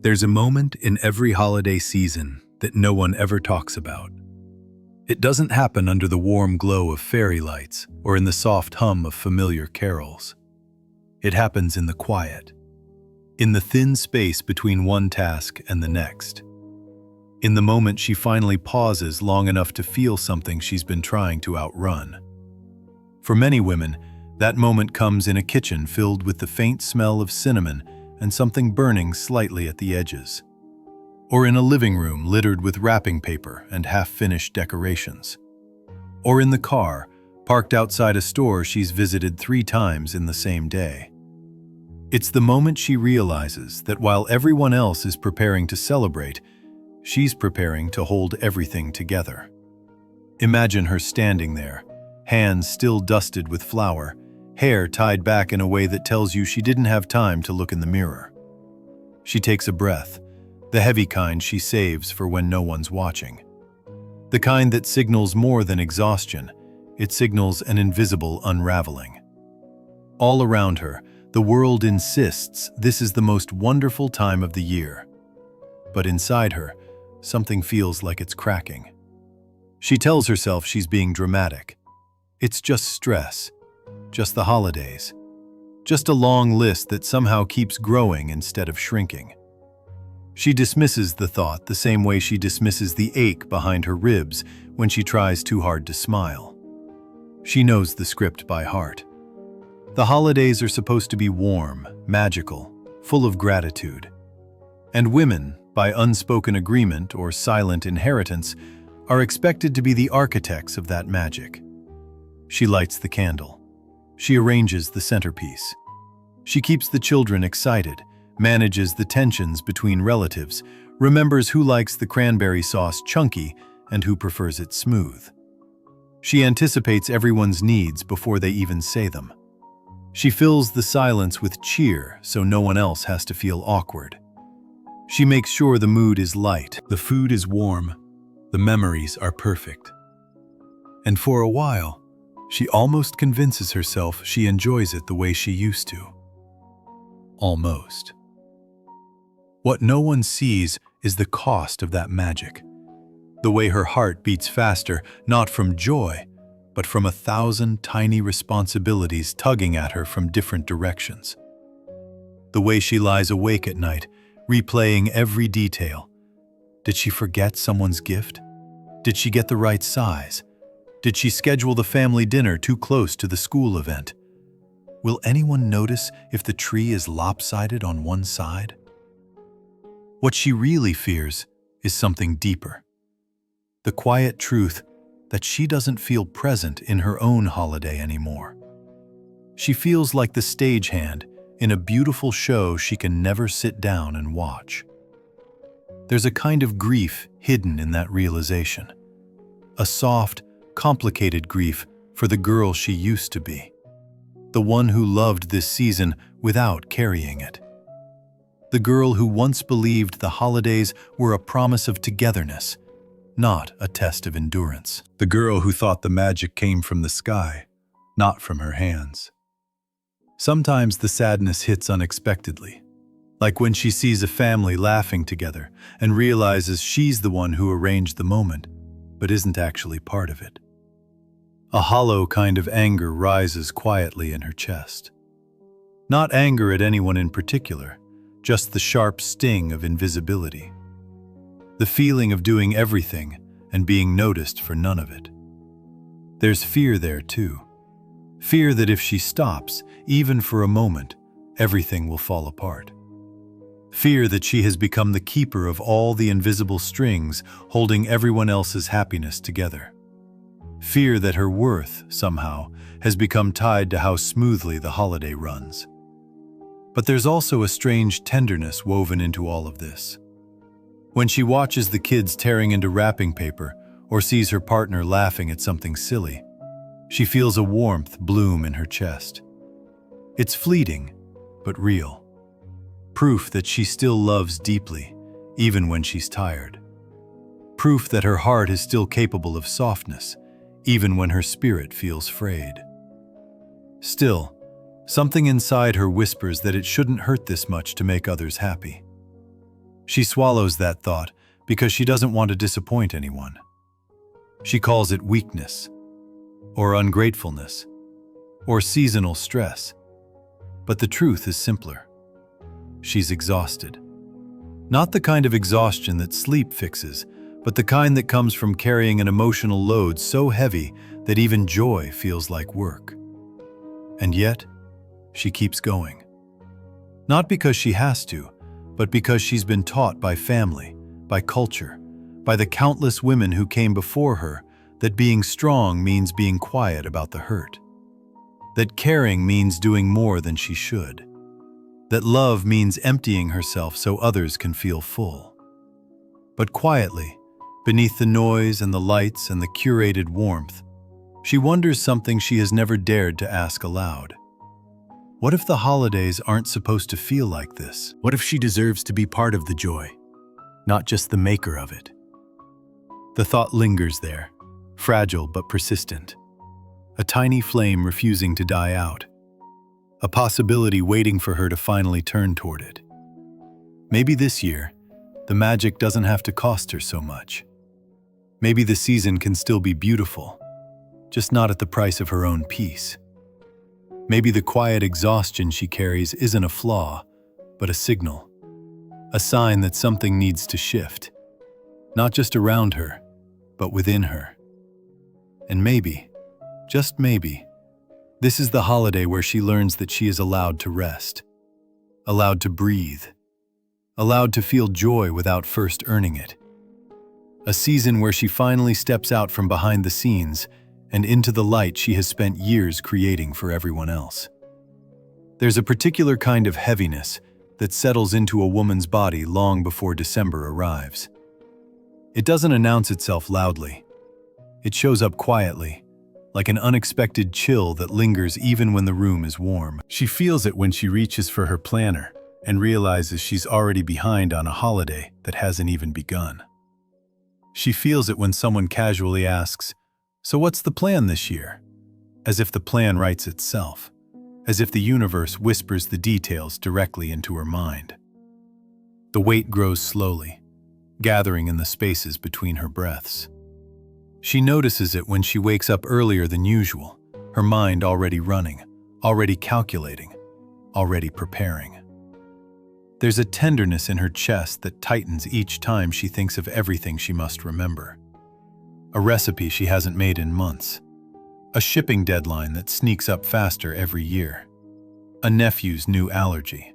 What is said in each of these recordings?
There's a moment in every holiday season that no one ever talks about. It doesn't happen under the warm glow of fairy lights or in the soft hum of familiar carols. It happens in the quiet, in the thin space between one task and the next, in the moment she finally pauses long enough to feel something she's been trying to outrun. For many women, that moment comes in a kitchen filled with the faint smell of cinnamon and something burning slightly at the edges, or in a living room littered with wrapping paper and half-finished decorations, or in the car parked outside a store she's visited 3 times in the same day. It's the moment she realizes that while everyone else is preparing to celebrate, she's preparing to hold everything together. Imagine her standing there, hands still dusted with flour, hair tied back in a way that tells you she didn't have time to look in the mirror. She takes a breath, the heavy kind she saves for when no one's watching. The kind that signals more than exhaustion, it signals an invisible unraveling. All around her, the world insists this is the most wonderful time of the year. But inside her, something feels like it's cracking. She tells herself she's being dramatic. It's just stress, just the holidays, just a long list that somehow keeps growing instead of shrinking. She dismisses the thought the same way she dismisses the ache behind her ribs when she tries too hard to smile. She knows the script by heart. The holidays are supposed to be warm, magical, full of gratitude. And women, by unspoken agreement or silent inheritance, are expected to be the architects of that magic. She lights the candle. She arranges the centerpiece. She keeps the children excited, manages the tensions between relatives, remembers who likes the cranberry sauce chunky and who prefers it smooth. She anticipates everyone's needs before they even say them. She fills the silence with cheer so no one else has to feel awkward. She makes sure the mood is light, the food is warm, the memories are perfect. And for a while, she almost convinces herself she enjoys it the way she used to. Almost. What no one sees is the cost of that magic. The way her heart beats faster, not from joy, but from 1,000 tiny responsibilities tugging at her from different directions. The way she lies awake at night, replaying every detail. Did she forget someone's gift? Did she get the right size? Did she schedule the family dinner too close to the school event? Will anyone notice if the tree is lopsided on one side? What she really fears is something deeper. The quiet truth that she doesn't feel present in her own holiday anymore. She feels like the stagehand in a beautiful show she can never sit down and watch. There's a kind of grief hidden in that realization. A soft, complicated grief for the girl she used to be. The one who loved this season without carrying it. The girl who once believed the holidays were a promise of togetherness, not a test of endurance. The girl who thought the magic came from the sky, not from her hands. Sometimes the sadness hits unexpectedly, like when she sees a family laughing together and realizes she's the one who arranged the moment, but isn't actually part of it. A hollow kind of anger rises quietly in her chest. Not anger at anyone in particular, just the sharp sting of invisibility. The feeling of doing everything and being noticed for none of it. There's fear there too. Fear that if she stops, even for a moment, everything will fall apart. Fear that she has become the keeper of all the invisible strings holding everyone else's happiness together. Fear that her worth, somehow, has become tied to how smoothly the holiday runs. But there's also a strange tenderness woven into all of this. When she watches the kids tearing into wrapping paper or sees her partner laughing at something silly, she feels a warmth bloom in her chest. It's fleeting, but real. Proof that she still loves deeply, even when she's tired. Proof that her heart is still capable of softness, even when her spirit feels frayed. Still, something inside her whispers that it shouldn't hurt this much to make others happy. She swallows that thought because she doesn't want to disappoint anyone. She calls it weakness, or ungratefulness, or seasonal stress. But the truth is simpler. She's exhausted. Not the kind of exhaustion that sleep fixes, but the kind that comes from carrying an emotional load so heavy that even joy feels like work. And yet, she keeps going. Not because she has to, but because she's been taught by family, by culture, by the countless women who came before her, that being strong means being quiet about the hurt. That caring means doing more than she should. That love means emptying herself so others can feel full. But quietly, beneath the noise and the lights and the curated warmth, she wonders something she has never dared to ask aloud. What if the holidays aren't supposed to feel like this? What if she deserves to be part of the joy, not just the maker of it? The thought lingers there, fragile but persistent. A tiny flame refusing to die out. A possibility waiting for her to finally turn toward it. Maybe this year, the magic doesn't have to cost her so much. Maybe the season can still be beautiful, just not at the price of her own peace. Maybe the quiet exhaustion she carries isn't a flaw, but a signal. A sign that something needs to shift. Not just around her, but within her. And maybe, just maybe, this is the holiday where she learns that she is allowed to rest, allowed to breathe, allowed to feel joy without first earning it. A season where she finally steps out from behind the scenes and into the light she has spent years creating for everyone else. There's a particular kind of heaviness that settles into a woman's body long before December arrives. It doesn't announce itself loudly. It shows up quietly, like an unexpected chill that lingers even when the room is warm. She feels it when she reaches for her planner and realizes she's already behind on a holiday that hasn't even begun. She feels it when someone casually asks, "So what's the plan this year?" As if the plan writes itself, as if the universe whispers the details directly into her mind. The weight grows slowly, gathering in the spaces between her breaths. She notices it when she wakes up earlier than usual, her mind already running, already calculating, already preparing. There's a tenderness in her chest that tightens each time she thinks of everything she must remember. A recipe she hasn't made in months. A shipping deadline that sneaks up faster every year. A nephew's new allergy.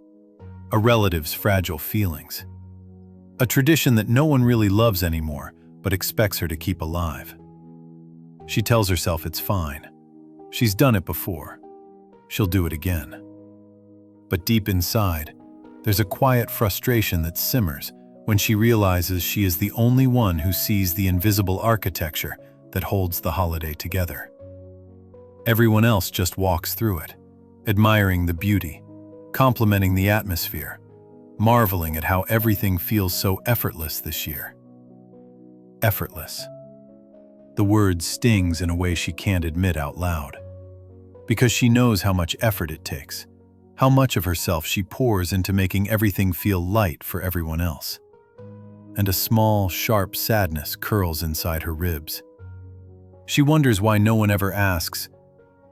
A relative's fragile feelings. A tradition that no one really loves anymore, but expects her to keep alive. She tells herself it's fine. She's done it before. She'll do it again. But deep inside, there's a quiet frustration that simmers when she realizes she is the only one who sees the invisible architecture that holds the holiday together. Everyone else just walks through it, admiring the beauty, complimenting the atmosphere, marveling at how everything feels so effortless this year. Effortless. The word stings in a way she can't admit out loud, because she knows how much effort it takes, how much of herself she pours into making everything feel light for everyone else. And a small, sharp sadness curls inside her ribs. She wonders why no one ever asks,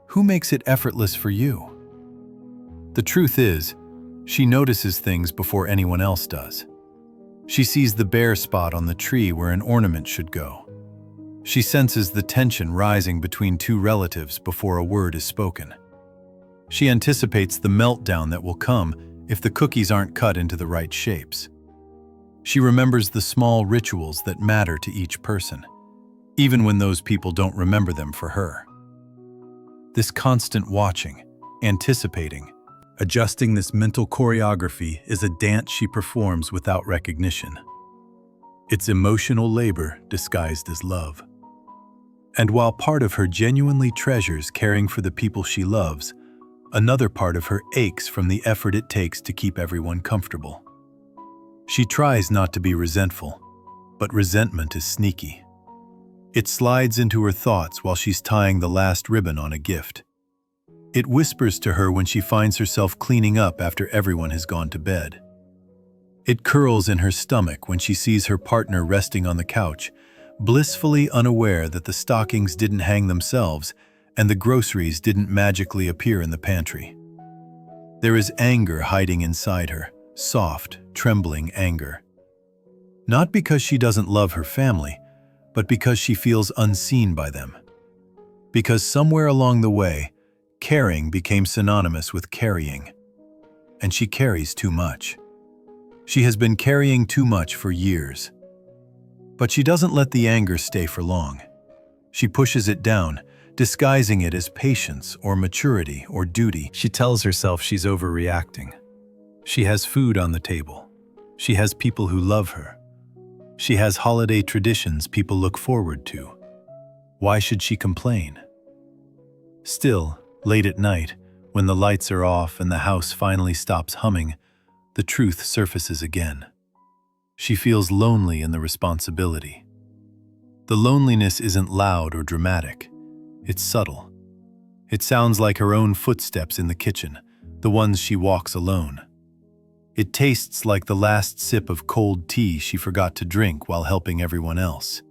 "Who makes it effortless for you?" The truth is, she notices things before anyone else does. She sees the bare spot on the tree where an ornament should go. She senses the tension rising between two relatives before a word is spoken. She anticipates the meltdown that will come if the cookies aren't cut into the right shapes. She remembers the small rituals that matter to each person, even when those people don't remember them for her. This constant watching, anticipating, adjusting this mental choreography is a dance she performs without recognition. It's emotional labor disguised as love. And while part of her genuinely treasures caring for the people she loves, another part of her aches from the effort it takes to keep everyone comfortable. She tries not to be resentful, but resentment is sneaky. It slides into her thoughts while she's tying the last ribbon on a gift. It whispers to her when she finds herself cleaning up after everyone has gone to bed. It curls in her stomach when she sees her partner resting on the couch, blissfully unaware that the stockings didn't hang themselves and the groceries didn't magically appear in the pantry. There is anger hiding inside her, soft, trembling anger. Not because she doesn't love her family, but because she feels unseen by them. Because somewhere along the way, caring became synonymous with carrying. And she carries too much. She has been carrying too much for years. But she doesn't let the anger stay for long. She pushes it down, disguising it as patience or maturity or duty. She tells herself she's overreacting. She has food on the table. She has people who love her. She has holiday traditions people look forward to. Why should she complain? Still, late at night, when the lights are off and the house finally stops humming, the truth surfaces again. She feels lonely in the responsibility. The loneliness isn't loud or dramatic. It's subtle. It sounds like her own footsteps in the kitchen, the ones she walks alone. It tastes like the last sip of cold tea she forgot to drink while helping everyone else.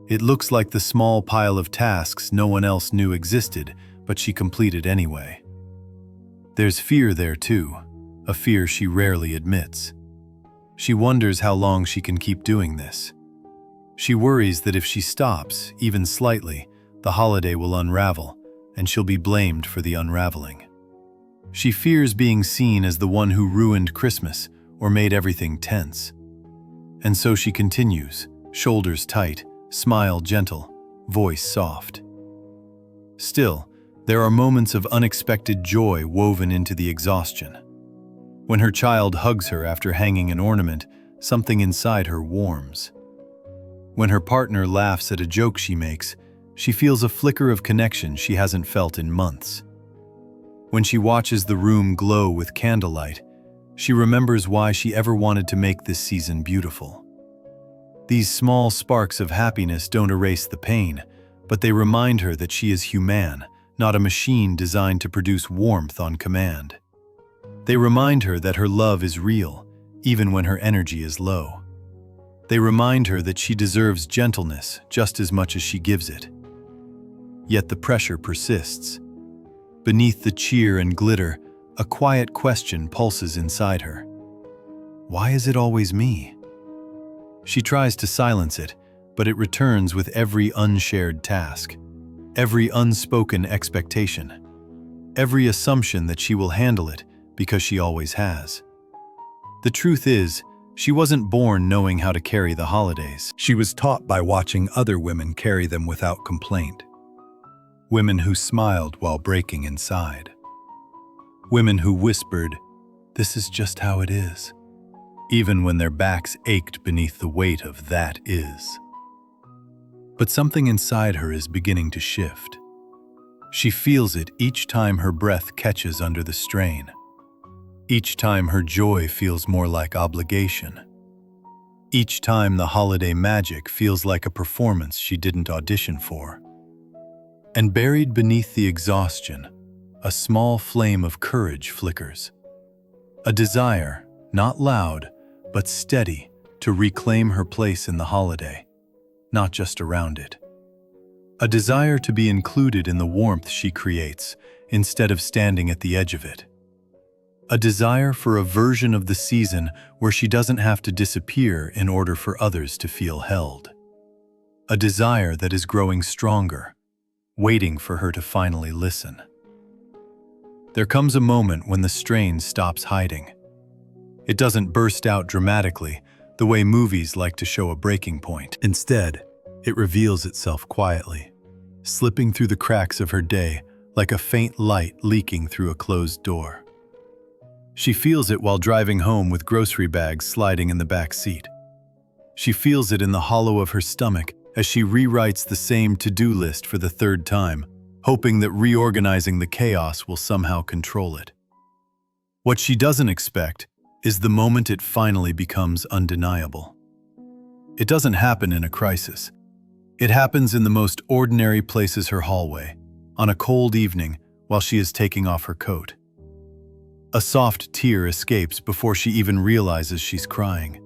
It looks like the small pile of tasks no one else knew existed, but she completed anyway. There's fear there too, a fear she rarely admits. She wonders how long she can keep doing this. She worries that if she stops, even slightly, the holiday will unravel, and she'll be blamed for the unraveling. She fears being seen as the one who ruined Christmas or made everything tense. And so she continues, shoulders tight, smile gentle, voice soft. Still, there are moments of unexpected joy woven into the exhaustion. When her child hugs her after hanging an ornament, something inside her warms. When her partner laughs at a joke she makes, she feels a flicker of connection she hasn't felt in months. When she watches the room glow with candlelight, she remembers why she ever wanted to make this season beautiful. These small sparks of happiness don't erase the pain, but they remind her that she is human, not a machine designed to produce warmth on command. They remind her that her love is real, even when her energy is low. They remind her that she deserves gentleness just as much as she gives it. Yet the pressure persists. Beneath the cheer and glitter, a quiet question pulses inside her. Why is it always me? She tries to silence it, but it returns with every unshared task, every unspoken expectation, every assumption that she will handle it because she always has. The truth is, she wasn't born knowing how to carry the holidays. She was taught by watching other women carry them without complaint. Women who smiled while breaking inside. Women who whispered, "This is just how it is," even when their backs ached beneath the weight of "that is." But something inside her is beginning to shift. She feels it each time her breath catches under the strain. Each time her joy feels more like obligation. Each time the holiday magic feels like a performance she didn't audition for. And buried beneath the exhaustion, a small flame of courage flickers. A desire, not loud, but steady, to reclaim her place in the holiday, not just around it. A desire to be included in the warmth she creates, instead of standing at the edge of it. A desire for a version of the season where she doesn't have to disappear in order for others to feel held. A desire that is growing stronger, waiting for her to finally listen. There comes a moment when the strain stops hiding. It doesn't burst out dramatically, the way movies like to show a breaking point. Instead, it reveals itself quietly, slipping through the cracks of her day like a faint light leaking through a closed door. She feels it while driving home with grocery bags sliding in the back seat. She feels it in the hollow of her stomach as she rewrites the same to-do list for the third time, hoping that reorganizing the chaos will somehow control it. What she doesn't expect is the moment it finally becomes undeniable. It doesn't happen in a crisis. It happens in the most ordinary places: her hallway, on a cold evening while she is taking off her coat. A soft tear escapes before she even realizes she's crying.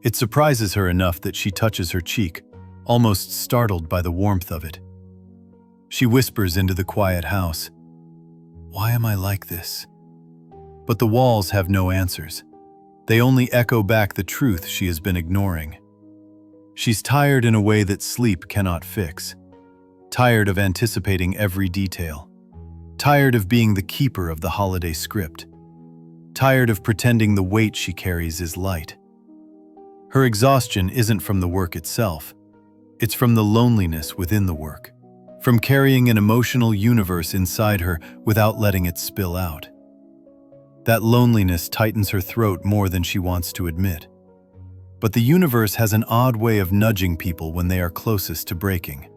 It surprises her enough that she touches her cheek, almost startled by the warmth of it. She whispers into the quiet house, "Why am I like this?" But the walls have no answers. They only echo back the truth she has been ignoring. She's tired in a way that sleep cannot fix. Tired of anticipating every detail. Tired of being the keeper of the holiday script. Tired of pretending the weight she carries is light. Her exhaustion isn't from the work itself. It's from the loneliness within the work. From carrying an emotional universe inside her without letting it spill out. That loneliness tightens her throat more than she wants to admit. But the universe has an odd way of nudging people when they are closest to breaking.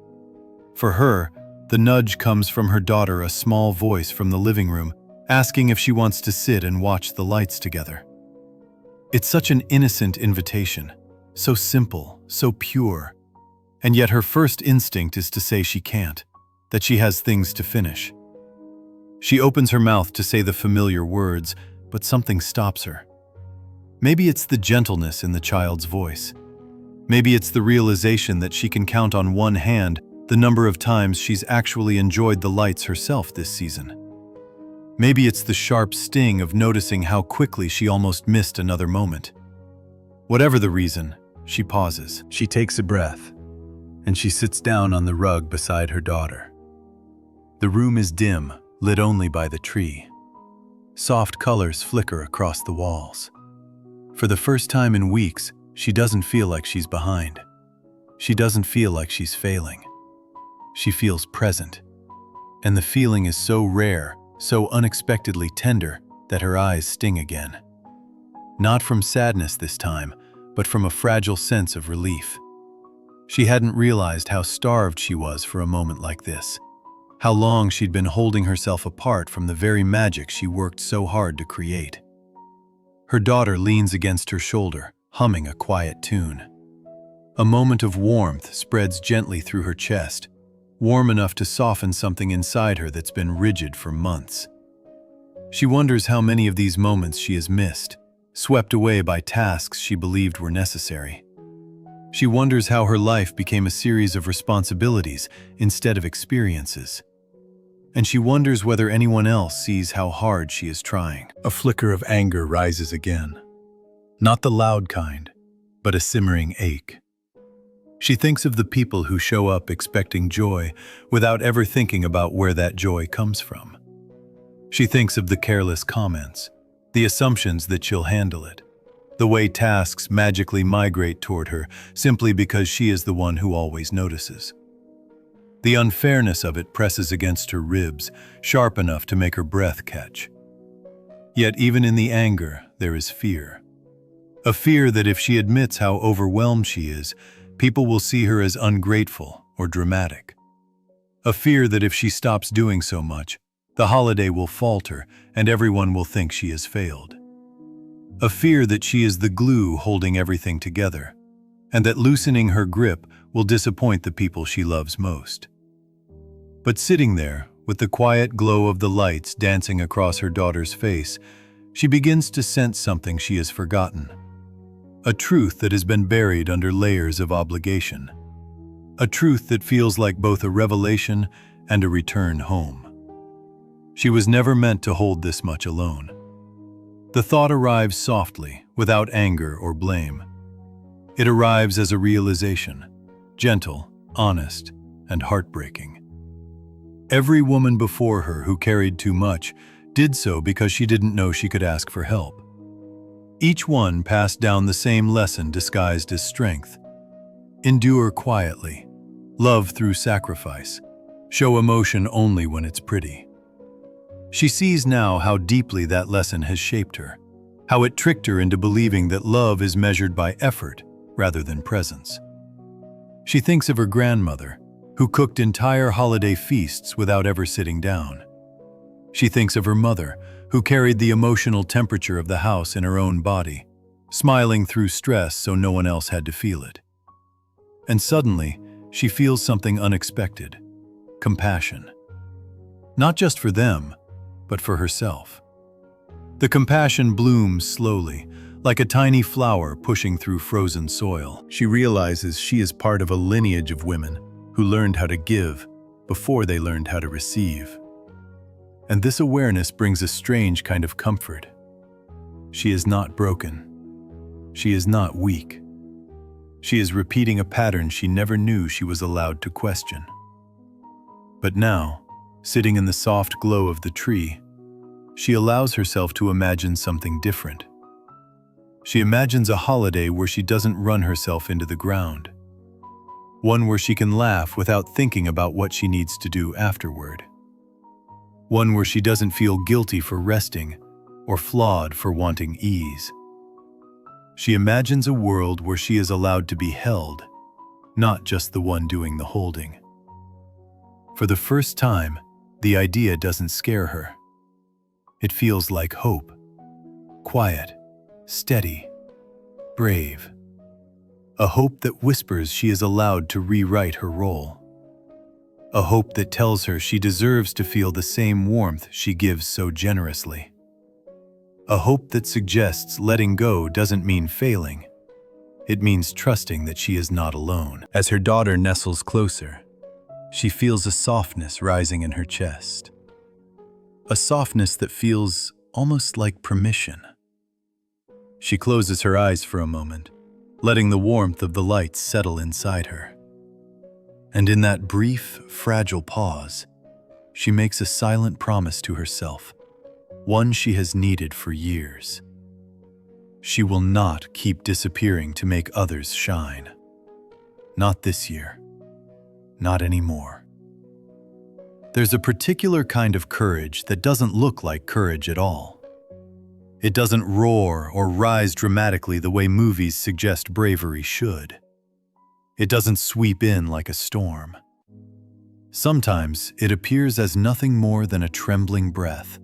For her, the nudge comes from her daughter, a small voice from the living room, asking if she wants to sit and watch the lights together. It's such an innocent invitation, so simple, so pure. And yet her first instinct is to say she can't, that she has things to finish. She opens her mouth to say the familiar words, but something stops her. Maybe it's the gentleness in the child's voice. Maybe it's the realization that she can count on one hand the number of times she's actually enjoyed the lights herself this season. Maybe it's the sharp sting of noticing how quickly she almost missed another moment. Whatever the reason, she pauses. She takes a breath, and she sits down on the rug beside her daughter. The room is dim, lit only by the tree. Soft colors flicker across the walls. For the first time in weeks, she doesn't feel like she's behind. She doesn't feel like she's failing. She feels present. And the feeling is so rare, so unexpectedly tender, that her eyes sting again. Not from sadness this time, but from a fragile sense of relief. She hadn't realized how starved she was for a moment like this. How long she'd been holding herself apart from the very magic she worked so hard to create. Her daughter leans against her shoulder, humming a quiet tune. A moment of warmth spreads gently through her chest, warm enough to soften something inside her that's been rigid for months. She wonders how many of these moments she has missed, swept away by tasks she believed were necessary. She wonders how her life became a series of responsibilities instead of experiences. And she wonders whether anyone else sees how hard she is trying. A flicker of anger rises again. Not the loud kind, but a simmering ache. She thinks of the people who show up expecting joy without ever thinking about where that joy comes from. She thinks of the careless comments, the assumptions that she'll handle it, the way tasks magically migrate toward her simply because she is the one who always notices. The unfairness of it presses against her ribs, sharp enough to make her breath catch. Yet even in the anger, there is fear. A fear that if she admits how overwhelmed she is, people will see her as ungrateful or dramatic. A fear that if she stops doing so much, the holiday will falter and everyone will think she has failed. A fear that she is the glue holding everything together, and that loosening her grip will disappoint the people she loves most. But sitting there, with the quiet glow of the lights dancing across her daughter's face, she begins to sense something she has forgotten. A truth that has been buried under layers of obligation. A truth that feels like both a revelation and a return home. She was never meant to hold this much alone. The thought arrives softly, without anger or blame. It arrives as a realization, gentle, honest, and heartbreaking. Every woman before her who carried too much did so because she didn't know she could ask for help. Each one passed down the same lesson disguised as strength. Endure quietly, love through sacrifice, show emotion only when it's pretty. She sees now how deeply that lesson has shaped her, how it tricked her into believing that love is measured by effort rather than presence. She thinks of her grandmother, who cooked entire holiday feasts without ever sitting down. She thinks of her mother, who carried the emotional temperature of the house in her own body, smiling through stress so no one else had to feel it. And suddenly, she feels something unexpected: compassion. Not just for them, but for herself. The compassion blooms slowly, like a tiny flower pushing through frozen soil. She realizes she is part of a lineage of women who learned how to give before they learned how to receive. And this awareness brings a strange kind of comfort. She is not broken. She is not weak. She is repeating a pattern she never knew she was allowed to question. But now, sitting in the soft glow of the tree, she allows herself to imagine something different. She imagines a holiday where she doesn't run herself into the ground. One where she can laugh without thinking about what she needs to do afterward. One where she doesn't feel guilty for resting or flawed for wanting ease. She imagines a world where she is allowed to be held, not just the one doing the holding. For the first time, the idea doesn't scare her. It feels like hope. Quiet, steady, brave. A hope that whispers she is allowed to rewrite her role. A hope that tells her she deserves to feel the same warmth she gives so generously. A hope that suggests letting go doesn't mean failing. It means trusting that she is not alone. As her daughter nestles closer, she feels a softness rising in her chest. A softness that feels almost like permission. She closes her eyes for a moment, letting the warmth of the light settle inside her. And in that brief, fragile pause, she makes a silent promise to herself, one she has needed for years. She will not keep disappearing to make others shine. Not this year. Not anymore. There's a particular kind of courage that doesn't look like courage at all. It doesn't roar or rise dramatically the way movies suggest bravery should. It doesn't sweep in like a storm. Sometimes it appears as nothing more than a trembling breath,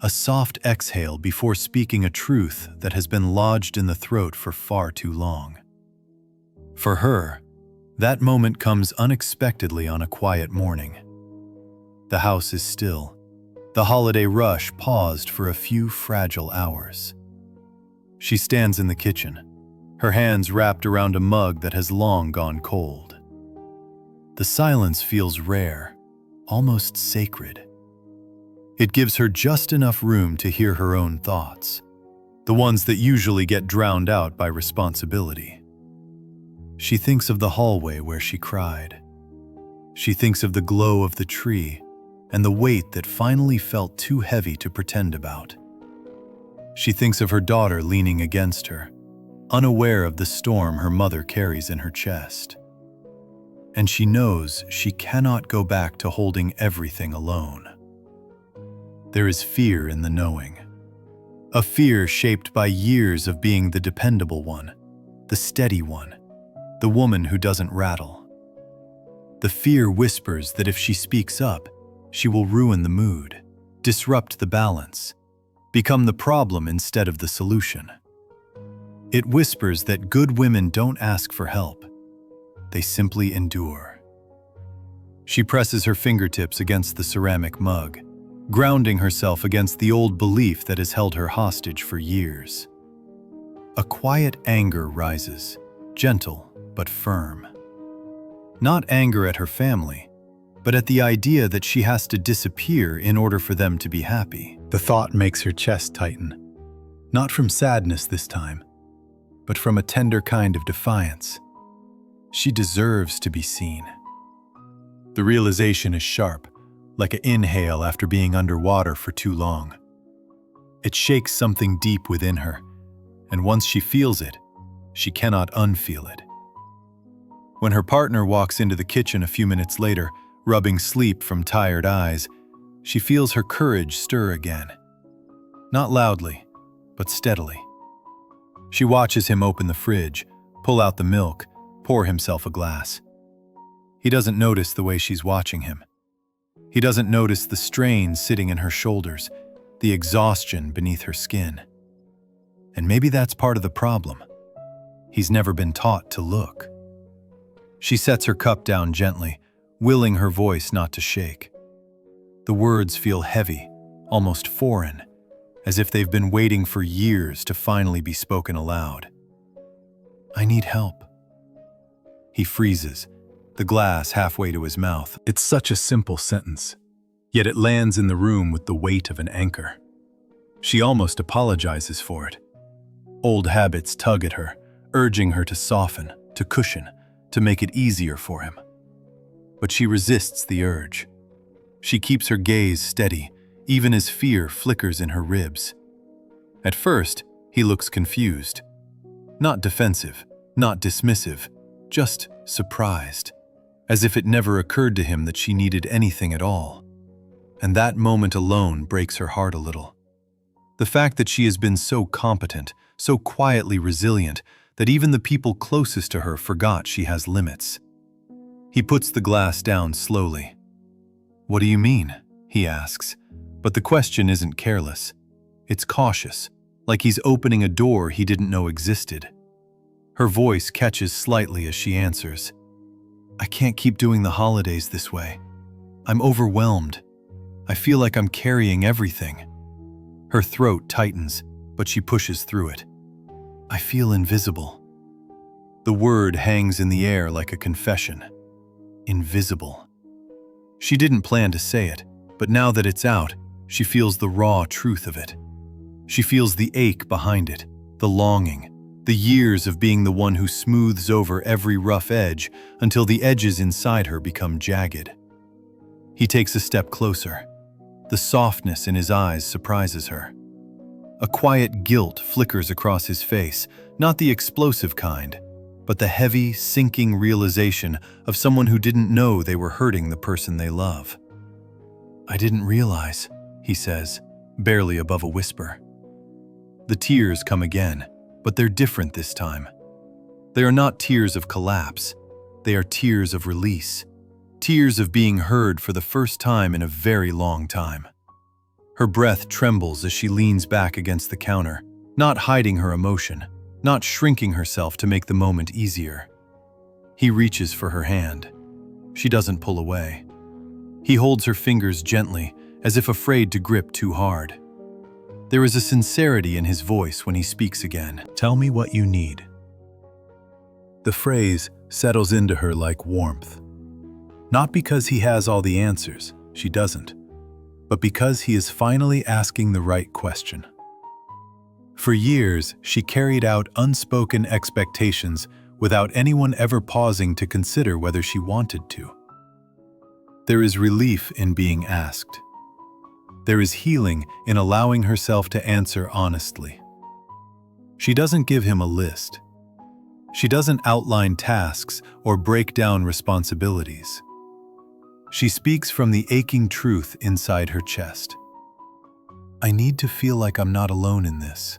a soft exhale before speaking a truth that has been lodged in the throat for far too long. For her, that moment comes unexpectedly on a quiet morning. The house is still. The holiday rush paused for a few fragile hours. She stands in the kitchen, her hands wrapped around a mug that has long gone cold. The silence feels rare, almost sacred. It gives her just enough room to hear her own thoughts, the ones that usually get drowned out by responsibility. She thinks of the hallway where she cried. She thinks of the glow of the tree and the weight that finally felt too heavy to pretend about. She thinks of her daughter leaning against her, unaware of the storm her mother carries in her chest. And she knows she cannot go back to holding everything alone. There is fear in the knowing. A fear shaped by years of being the dependable one, the steady one, the woman who doesn't rattle. The fear whispers that if she speaks up, she will ruin the mood, disrupt the balance, become the problem instead of the solution. It whispers that good women don't ask for help. They simply endure. She presses her fingertips against the ceramic mug, grounding herself against the old belief that has held her hostage for years. A quiet anger rises, gentle but firm. Not anger at her family, but at the idea that she has to disappear in order for them to be happy. The thought makes her chest tighten, not from sadness this time, but from a tender kind of defiance. She deserves to be seen. The realization is sharp, like an inhale after being underwater for too long. It shakes something deep within her, and once she feels it, she cannot unfeel it. When her partner walks into the kitchen a few minutes later, rubbing sleep from tired eyes, she feels her courage stir again. Not loudly, but steadily. She watches him open the fridge, pull out the milk, pour himself a glass. He doesn't notice the way she's watching him. He doesn't notice the strain sitting in her shoulders, the exhaustion beneath her skin. And maybe that's part of the problem. He's never been taught to look. She sets her cup down gently, willing her voice not to shake. The words feel heavy, almost foreign, as if they've been waiting for years to finally be spoken aloud. "I need help." He freezes, the glass halfway to his mouth. It's such a simple sentence, yet it lands in the room with the weight of an anchor. She almost apologizes for it. Old habits tug at her, urging her to soften, to cushion, to make it easier for him. But she resists the urge. She keeps her gaze steady, even as fear flickers in her ribs. At first, he looks confused. Not defensive, not dismissive, just surprised, as if it never occurred to him that she needed anything at all. And that moment alone breaks her heart a little. The fact that she has been so competent, so quietly resilient, that even the people closest to her forgot she has limits. He puts the glass down slowly. "What do you mean?" he asks, but the question isn't careless. It's cautious, like he's opening a door he didn't know existed. Her voice catches slightly as she answers. "I can't keep doing the holidays this way. I'm overwhelmed. I feel like I'm carrying everything." Her throat tightens, but she pushes through it. "I feel invisible." The word hangs in the air like a confession. Invisible. She didn't plan to say it, but now that it's out, she feels the raw truth of it. She feels the ache behind it, the longing, the years of being the one who smooths over every rough edge until the edges inside her become jagged. He takes a step closer. The softness in his eyes surprises her. A quiet guilt flickers across his face, not the explosive kind, but the heavy, sinking realization of someone who didn't know they were hurting the person they love. "I didn't realize," he says, barely above a whisper. The tears come again, but they're different this time. They are not tears of collapse. They are tears of release. Tears of being heard for the first time in a very long time. Her breath trembles as she leans back against the counter, not hiding her emotion, not shrinking herself to make the moment easier. He reaches for her hand. She doesn't pull away. He holds her fingers gently, as if afraid to grip too hard. There is a sincerity in his voice when he speaks again. "Tell me what you need." The phrase settles into her like warmth. Not because he has all the answers, she doesn't, but because he is finally asking the right question. For years, she carried out unspoken expectations without anyone ever pausing to consider whether she wanted to. There is relief in being asked. There is healing in allowing herself to answer honestly. She doesn't give him a list. She doesn't outline tasks or break down responsibilities. She speaks from the aching truth inside her chest. "I need to feel like I'm not alone in this.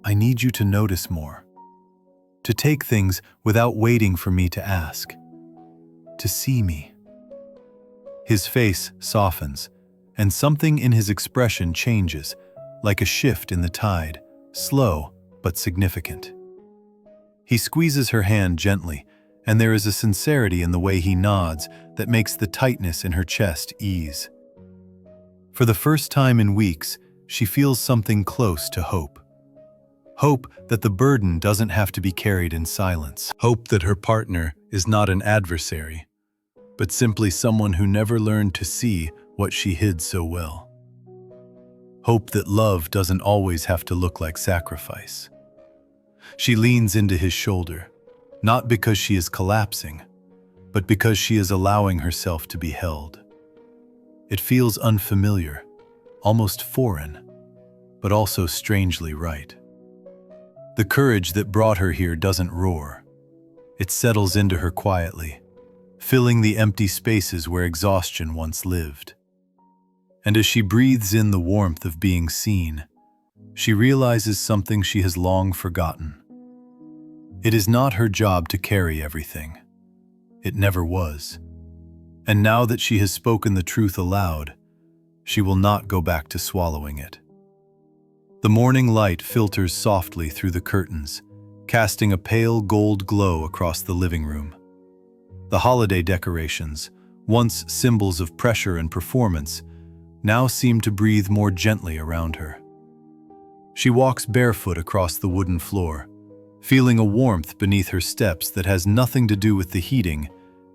I need you to notice more. To take things without waiting for me to ask. To see me." His face softens, and something in his expression changes, like a shift in the tide, slow but significant. He squeezes her hand gently, and there is a sincerity in the way he nods that makes the tightness in her chest ease. For the first time in weeks, she feels something close to hope. Hope that the burden doesn't have to be carried in silence. Hope that her partner is not an adversary, but simply someone who never learned to see what she hid so well. Hope that love doesn't always have to look like sacrifice. She leans into his shoulder, not because she is collapsing, but because she is allowing herself to be held. It feels unfamiliar, almost foreign, but also strangely right. The courage that brought her here doesn't roar. It settles into her quietly, filling the empty spaces where exhaustion once lived. And as she breathes in the warmth of being seen, she realizes something she has long forgotten. It is not her job to carry everything. It never was. And now that she has spoken the truth aloud, she will not go back to swallowing it. The morning light filters softly through the curtains, casting a pale gold glow across the living room. The holiday decorations, once symbols of pressure and performance, now seem to breathe more gently around her. She walks barefoot across the wooden floor, feeling a warmth beneath her steps that has nothing to do with the heating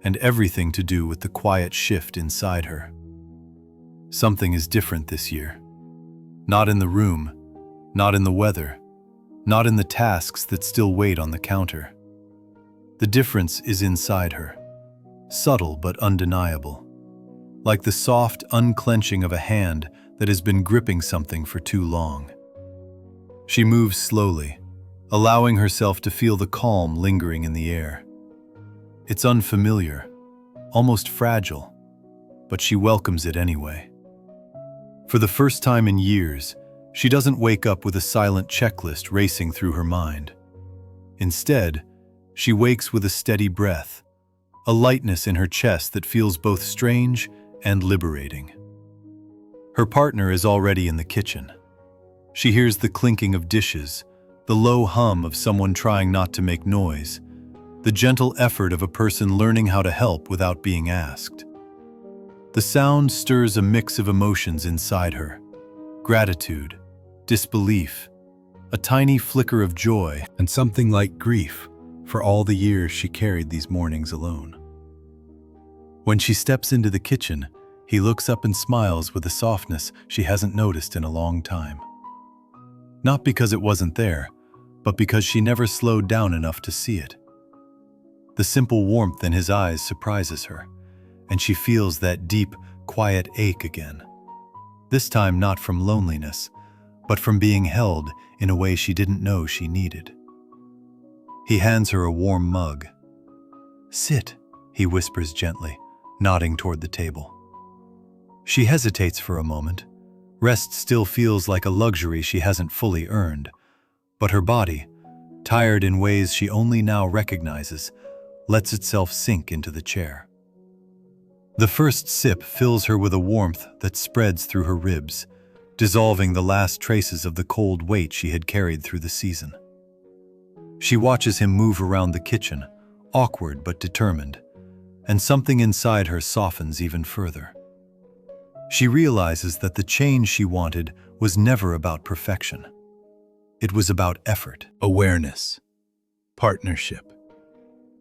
and everything to do with the quiet shift inside her. Something is different this year. Not in the room, not in the weather, not in the tasks that still wait on the counter. The difference is inside her, subtle but undeniable, like the soft unclenching of a hand that has been gripping something for too long. She moves slowly, allowing herself to feel the calm lingering in the air. It's unfamiliar, almost fragile, but she welcomes it anyway. For the first time in years, she doesn't wake up with a silent checklist racing through her mind. Instead, she wakes with a steady breath, a lightness in her chest that feels both strange and liberating. Her partner is already in the kitchen. She hears the clinking of dishes, the low hum of someone trying not to make noise, the gentle effort of a person learning how to help without being asked. The sound stirs a mix of emotions inside her: gratitude, disbelief, a tiny flicker of joy, and something like grief for all the years she carried these mornings alone. When she steps into the kitchen, he looks up and smiles with a softness she hasn't noticed in a long time. Not because it wasn't there, but because she never slowed down enough to see it. The simple warmth in his eyes surprises her, and she feels that deep, quiet ache again. This time not from loneliness, but from being held in a way she didn't know she needed. He hands her a warm mug. "Sit," he whispers gently, nodding toward the table. She hesitates for a moment. Rest still feels like a luxury she hasn't fully earned, but her body, tired in ways she only now recognizes, lets itself sink into the chair. The first sip fills her with a warmth that spreads through her ribs, dissolving the last traces of the cold weight she had carried through the season. She watches him move around the kitchen, awkward but determined, and something inside her softens even further. She realizes that the change she wanted was never about perfection. It was about effort, awareness, partnership,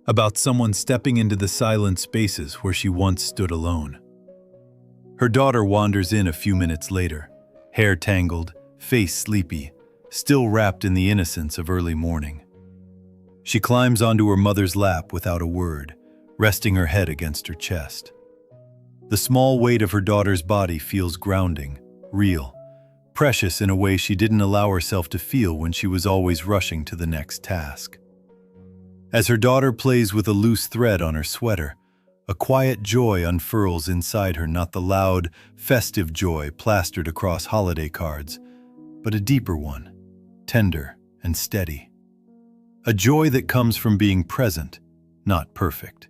about someone stepping into the silent spaces where she once stood alone. Her daughter wanders in a few minutes later, hair tangled, face sleepy, still wrapped in the innocence of early morning. She climbs onto her mother's lap without a word, resting her head against her chest. The small weight of her daughter's body feels grounding, real, precious in a way she didn't allow herself to feel when she was always rushing to the next task. As her daughter plays with a loose thread on her sweater, a quiet joy unfurls inside her, not the loud, festive joy plastered across holiday cards, but a deeper one, tender and steady. A joy that comes from being present, not perfect.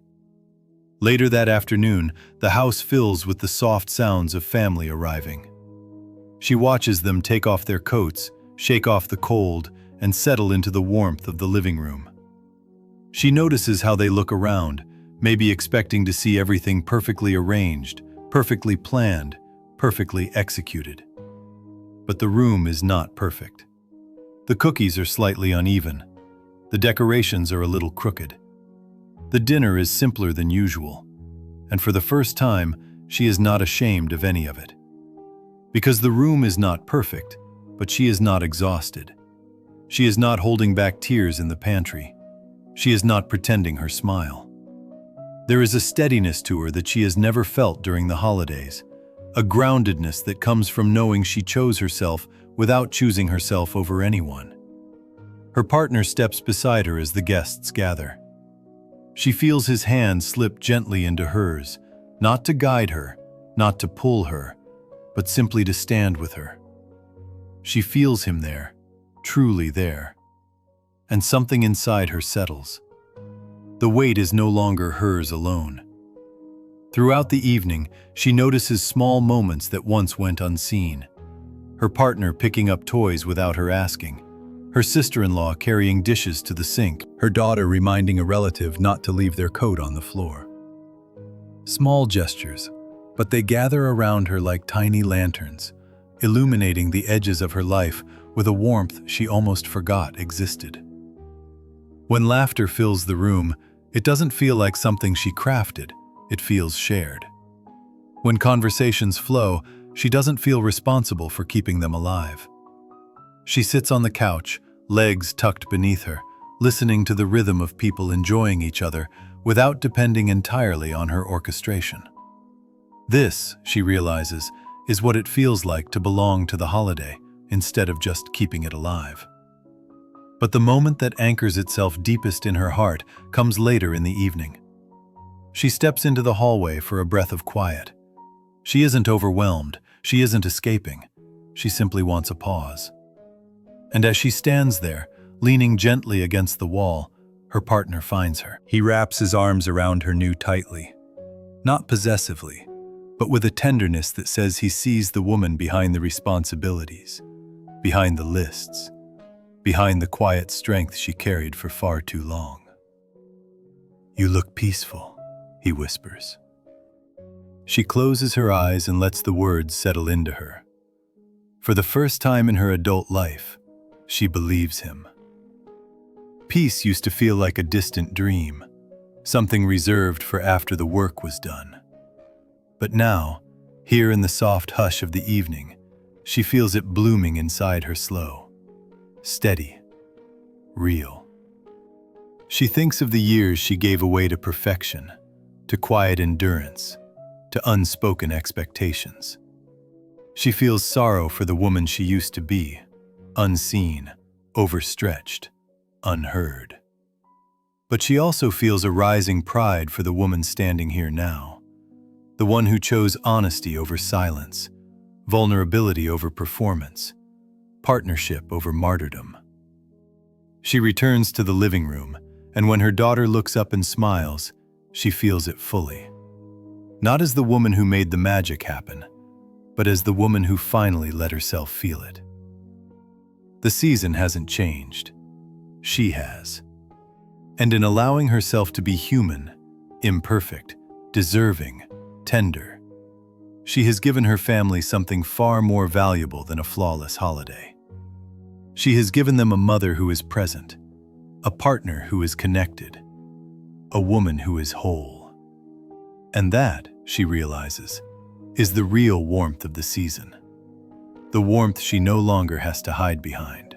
Later that afternoon, the house fills with the soft sounds of family arriving. She watches them take off their coats, shake off the cold, and settle into the warmth of the living room. She notices how they look around, maybe expecting to see everything perfectly arranged, perfectly planned, perfectly executed. But the room is not perfect. The cookies are slightly uneven. The decorations are a little crooked. The dinner is simpler than usual, and for the first time, she is not ashamed of any of it. Because the room is not perfect, but she is not exhausted. She is not holding back tears in the pantry. She is not pretending her smile. There is a steadiness to her that she has never felt during the holidays, a groundedness that comes from knowing she chose herself without choosing herself over anyone. Her partner steps beside her as the guests gather. She feels his hand slip gently into hers, not to guide her, not to pull her, but simply to stand with her. She feels him there, truly there, and something inside her settles. The weight is no longer hers alone. Throughout the evening, she notices small moments that once went unseen. Her partner picking up toys without her asking, her sister-in-law carrying dishes to the sink, her daughter reminding a relative not to leave their coat on the floor. Small gestures, but they gather around her like tiny lanterns, illuminating the edges of her life with a warmth she almost forgot existed. When laughter fills the room, it doesn't feel like something she crafted, it feels shared. When conversations flow, she doesn't feel responsible for keeping them alive. She sits on the couch, legs tucked beneath her, listening to the rhythm of people enjoying each other without depending entirely on her orchestration. This, she realizes, is what it feels like to belong to the holiday instead of just keeping it alive. But the moment that anchors itself deepest in her heart comes later in the evening. She steps into the hallway for a breath of quiet. She isn't overwhelmed, she isn't escaping, she simply wants a pause. And as she stands there, leaning gently against the wall, her partner finds her. He wraps his arms around her tightly, not possessively, but with a tenderness that says he sees the woman behind the responsibilities, behind the lists, behind the quiet strength she carried for far too long. "You look peaceful," he whispers. She closes her eyes and lets the words settle into her. For the first time in her adult life, she believes him. Peace used to feel like a distant dream, something reserved for after the work was done. But now, here in the soft hush of the evening, she feels it blooming inside her slow, steady, real. She thinks of the years she gave away to perfection, to quiet endurance, to unspoken expectations. She feels sorrow for the woman she used to be, unseen, overstretched, unheard. But she also feels a rising pride for the woman standing here now, the one who chose honesty over silence, vulnerability over performance, partnership over martyrdom. She returns to the living room, and when her daughter looks up and smiles, she feels it fully. Not as the woman who made the magic happen, but as the woman who finally let herself feel it. The season hasn't changed. She has. And in allowing herself to be human, imperfect, deserving, tender, she has given her family something far more valuable than a flawless holiday. She has given them a mother who is present, a partner who is connected, a woman who is whole. And that, she realizes, is the real warmth of the season. The warmth she no longer has to hide behind.